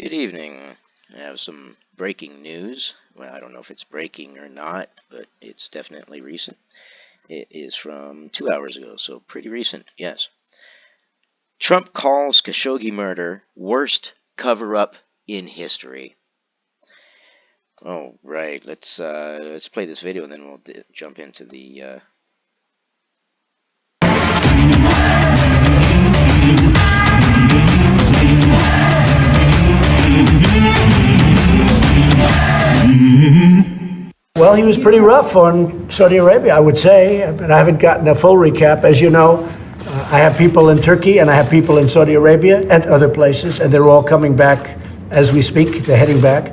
Good evening. I have some breaking news. Well, I don't know if it's breaking or not, but it's definitely recent. It is from 2 hours ago, so pretty recent, yes. Trump calls Khashoggi murder worst cover-up in history. Oh, right. Let's play this video and then we'll jump into the Well, he was pretty rough on Saudi Arabia, I would say, but I haven't gotten a full recap. As you know, I have people in Turkey and I have people in Saudi Arabia and other places, and they're all coming back as we speak. They're heading back.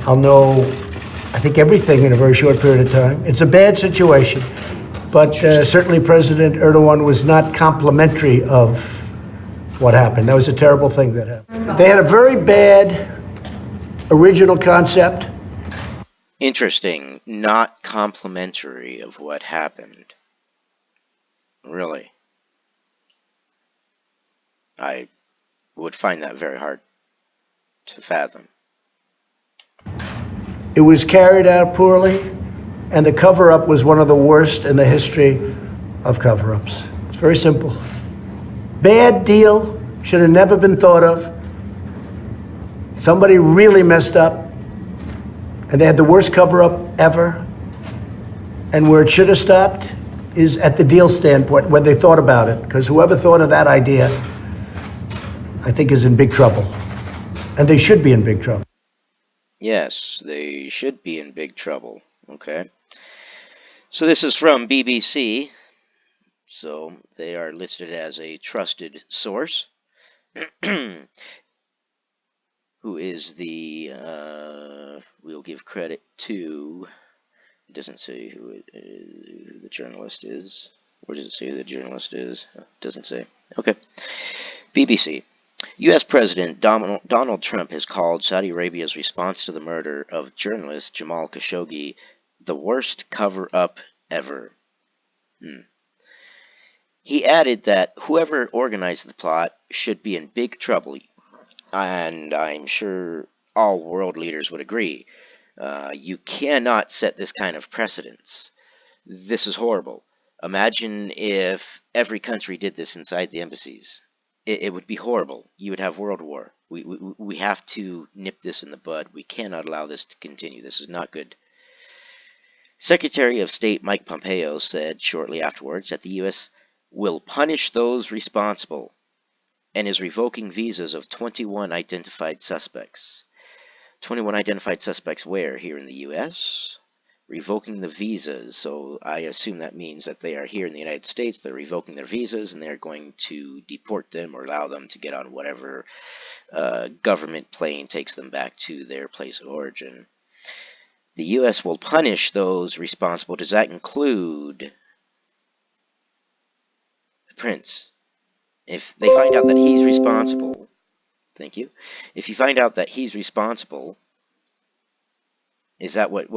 I'll know, I think, everything in a very short period of time. It's a bad situation, but certainly President Erdogan was not complimentary of what happened. That was a terrible thing that happened. They had a very bad original concept. Interesting, not complimentary of what happened. Really. I would find that very hard to fathom. It was carried out poorly, and the cover-up was one of the worst in the history of cover-ups. It's very simple. Bad deal, should have never been thought of. Somebody really messed up, and they had the worst cover-up ever. And where it should have stopped is at the deal standpoint, when they thought about it, because whoever thought of that idea, I think, is in big trouble. And they should be in big trouble. Yes, they should be in big trouble. Okay. So this is from BBC. So they are listed as a trusted source. Who is we'll give credit to, it doesn't say who the journalist is. Where does it say who the journalist is? It doesn't say. Okay. BBC. U.S. President Donald Trump has called Saudi Arabia's response to the murder of journalist Jamal Khashoggi the worst cover-up ever. He added that whoever organized the plot should be in big trouble, and I'm sure all world leaders would agree. You cannot set this kind of precedence. This is horrible. Imagine if every country did this inside the embassies. It would be horrible. You would have world war. We have to nip this in the bud. We cannot allow this to continue. This is not good. Secretary of State Mike Pompeo said shortly afterwards that the U.S. will punish those responsible and is revoking visas of 21 identified suspects. 21 identified suspects where? Here in the U.S.? Revoking the visas, so I assume that means that they are here in the United States, they're revoking their visas, and they're going to deport them or allow them to get on whatever government plane takes them back to their place of origin. The U.S. will punish those responsible. Does that include the prince? If they find out that he's responsible, thank you. If you find out that he's responsible, is that what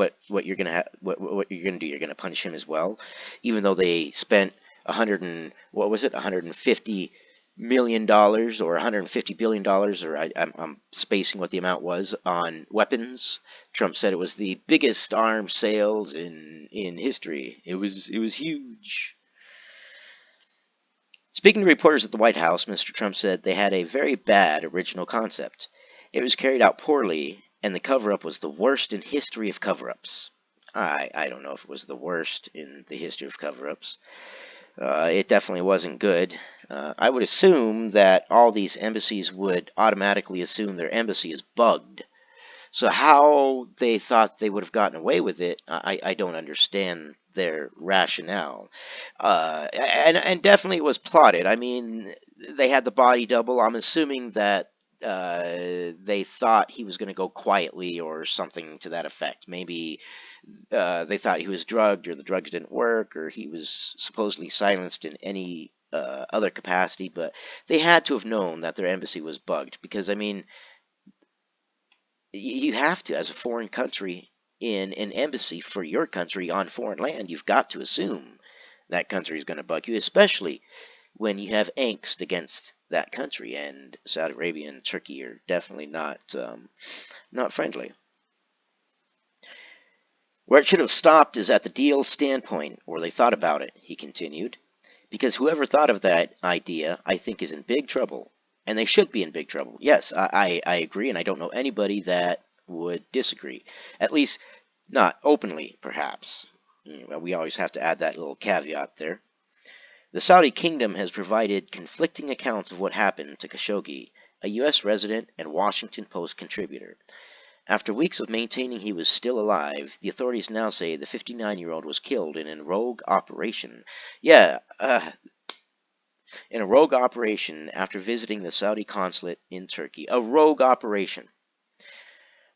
you're gonna what you're gonna do? You're gonna punish him as well, even though they spent $150 million or $150 billion, or I'm spacing what the amount was, on weapons. Trump said it was the biggest arms sales in history. It was huge. Speaking to reporters at the White House, Mr. Trump said they had a very bad original concept. It was carried out poorly, and the cover-up was the worst in history of cover-ups. I don't know if it was the worst in the history of cover-ups. It definitely wasn't good. I would assume that all these embassies would automatically assume their embassy is bugged. So how they thought they would have gotten away with it, I don't understand their rationale. And definitely it was plotted. I mean, they had the body double. I'm assuming that they thought he was going to go quietly or something to that effect. Maybe they thought he was drugged, or the drugs didn't work, or he was supposedly silenced in any other capacity. But they had to have known that their embassy was bugged, because, I mean, you have to, as a foreign country in an embassy for your country on foreign land, you've got to assume that country is going to bug you, especially when you have angst against that country, and Saudi Arabia and Turkey are definitely not friendly. Where it should have stopped is at the deal standpoint, where they thought about it, he continued. Because whoever thought of that idea, I think, is in big trouble. And they should be in big trouble. Yes, I agree, and I don't know anybody that would disagree. At least, not openly, perhaps. We always have to add that little caveat there. The Saudi kingdom has provided conflicting accounts of what happened to Khashoggi, a U.S. resident and Washington Post contributor. After weeks of maintaining he was still alive, the authorities now say the 59-year-old was killed in a rogue operation. Yeah, in a rogue operation after visiting the Saudi consulate in Turkey. A rogue operation.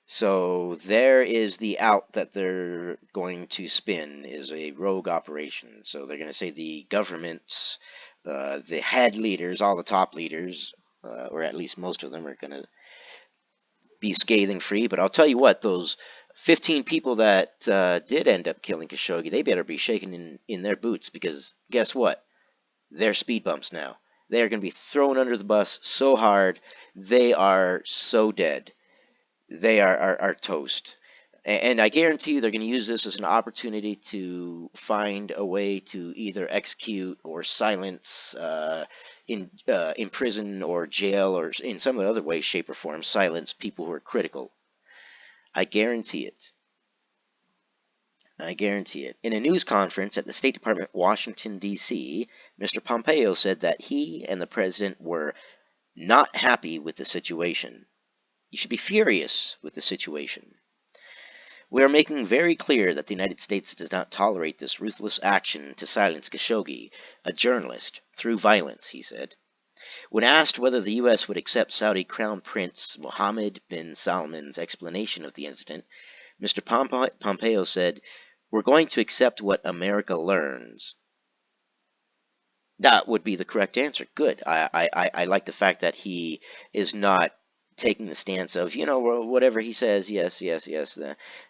So there is the out that they're going to spin, is a rogue operation. So they're going to say the governments, the head leaders, all the top leaders, or at least most of them, are going to be scathing free. But I'll tell you what, those 15 people that did end up killing Khashoggi, they better be shaking in their boots, because guess what? They're speed bumps now. They are going to be thrown under the bus so hard, they are so dead. They are toast. And I guarantee you they're going to use this as an opportunity to find a way to either execute or silence, imprison or jail, or in some other way, shape, or form, silence people who are critical. I guarantee it. I guarantee it. In a news conference at the State Department, Washington, D.C., Mr. Pompeo said that he and the president were not happy with the situation. You should be furious with the situation. We are making very clear that the United States does not tolerate this ruthless action to silence Khashoggi, a journalist, through violence, he said. When asked whether the U.S. would accept Saudi Crown Prince Mohammed bin Salman's explanation of the incident, Mr. Pompeo said, "We're going to accept what America learns." That would be the correct answer. Good. I like the fact that he is not taking the stance of, whatever he says, yes, yes, yes.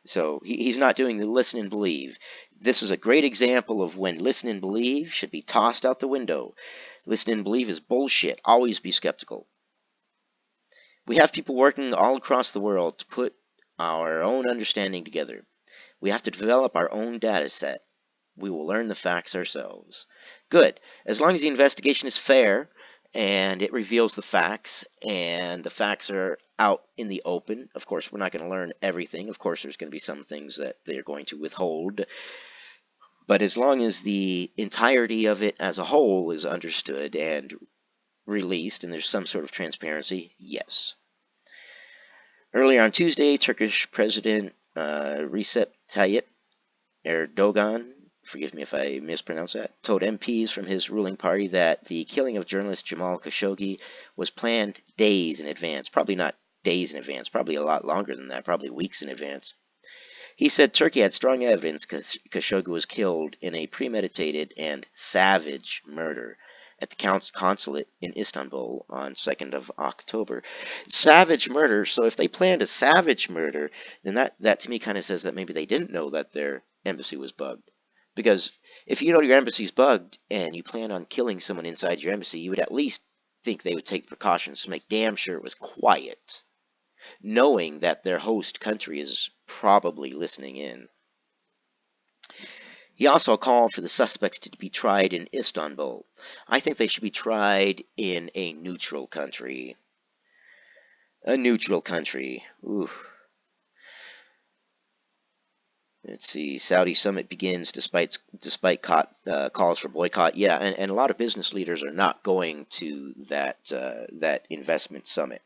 So he's not doing the listen and believe. This is a great example of when listen and believe should be tossed out the window. Listen and believe is bullshit. Always be skeptical. We have people working all across the world to put our own understanding together. We have to develop our own data set. We will learn the facts ourselves. Good. As long as the investigation is fair and it reveals the facts and the facts are out in the open. Of course, we're not going to learn everything. Of course, there's going to be some things that they're going to withhold. But as long as the entirety of it as a whole is understood and released and there's some sort of transparency, yes. Earlier on Tuesday, Turkish President Recep Tayyip Erdogan, forgive me if I mispronounce that, told MPs from his ruling party that the killing of journalist Jamal Khashoggi was planned days in advance. Probably not days in advance, probably a lot longer than that, probably weeks in advance. He said Turkey had strong evidence Khashoggi was killed in a premeditated and savage murder at the consulate in Istanbul on 2nd of October. Savage murder, so if they planned a savage murder, then that to me kind of says that maybe they didn't know that their embassy was bugged. Because if you know your embassy's bugged and you plan on killing someone inside your embassy, you would at least think they would take the precautions to make damn sure it was quiet, knowing that their host country is probably listening in. He also called for the suspects to be tried in Istanbul. I think they should be tried in a neutral country. A neutral country. Oof. Let's see. Saudi summit begins despite calls for boycott. Yeah, and a lot of business leaders are not going to that investment summit.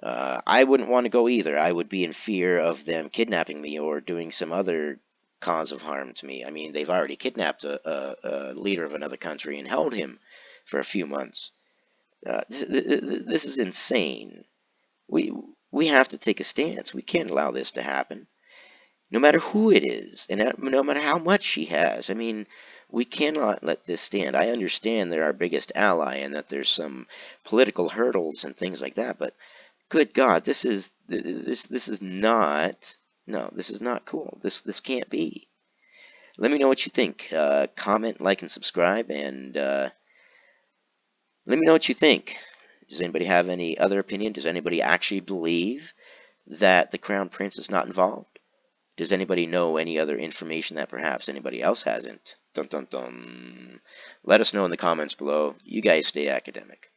I wouldn't want to go either. I would be in fear of them kidnapping me or doing some other cause of harm to me. I mean, they've already kidnapped a leader of another country and held him for a few months. This is insane. We have to take a stance. We can't allow this to happen. No matter who it is, and no matter how much she has. I mean, we cannot let this stand. I understand they're our biggest ally and that there's some political hurdles and things like that, but good God, this is not. No, this is not cool. This can't be. Let me know what you think. Comment, like, and subscribe, and let me know what you think. Does anybody have any other opinion? Does anybody actually believe that the Crown Prince is not involved? Does anybody know any other information that perhaps anybody else hasn't? Dun dun dun. Let us know in the comments below. You guys stay academic.